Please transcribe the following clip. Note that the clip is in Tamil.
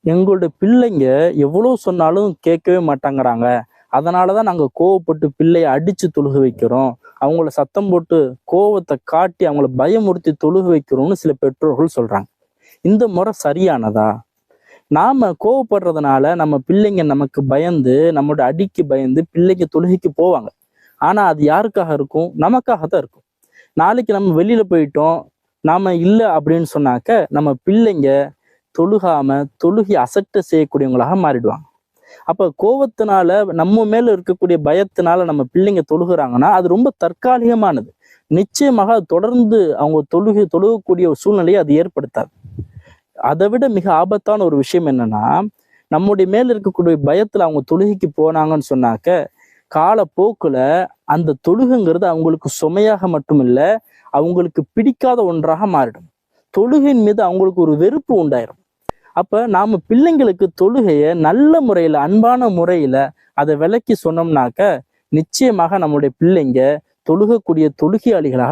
எங்களுடைய பிள்ளைங்க எவ்வளோ சொன்னாலும் கேட்கவே மாட்டாங்கிறாங்க. அதனாலதான் நாங்க கோவப்பட்டு பிள்ளைய அடிச்சு தொழுக வைக்கிறோம். அவங்கள சத்தம் போட்டு கோவத்தை காட்டி அவங்கள பயமுறுத்தி தொழுக வைக்கிறோம்னு சில பெற்றோர்கள் சொல்றாங்க. இந்த முறை சரியானதா? நாம கோவப்படுறதுனால நம்ம பிள்ளைங்க நமக்கு பயந்து, நம்மளோட அடிக்கு பயந்து பிள்ளைங்க தொழுகைக்கு போவாங்க. ஆனா அது யாருக்காக இருக்கும்? நமக்காக தான் இருக்கும். நாளைக்கு நம்ம வெளியில போயிட்டோம், நாம இல்லை அப்படின்னு சொன்னாக்க நம்ம பிள்ளைங்க தொழுகாம தொழுகி அசட்டை செய்யக்கூடியவங்களாக மாறிடுவாங்க. அப்ப கோவத்தினால நம்ம மேல இருக்கக்கூடிய பயத்தினால நம்ம பிள்ளைங்க தொழுகிறாங்கன்னா அது ரொம்ப தற்காலிகமானது. நிச்சயமாக அது தொடர்ந்து அவங்க தொழுகக்கூடிய ஒரு சூழ்நிலையை அது ஏற்படுத்தாது. அதை விட மிக ஆபத்தான ஒரு விஷயம் என்னன்னா, நம்முடைய மேல இருக்கக்கூடிய பயத்துல அவங்க தொழுகைக்கு போனாங்கன்னு சொன்னாக்க காலப்போக்குல அந்த தொழுகைங்கிறது அவங்களுக்கு சுமையாக மட்டும் இல்ல, அவங்களுக்கு பிடிக்காத ஒன்றாக மாறிடும். தொழுகையின் மீது அவங்களுக்கு ஒரு வெறுப்பு உண்டாயிரும். அப்ப நாம பிள்ளைங்களுக்கு தொழுகைய நல்ல முறையில, அன்பான முறையில அதை விளக்கி சொன்னோம்னாக்க நிச்சயமாக நம்முடைய பிள்ளைங்க தொழுகக்கூடிய தொழுகையாளிகளாக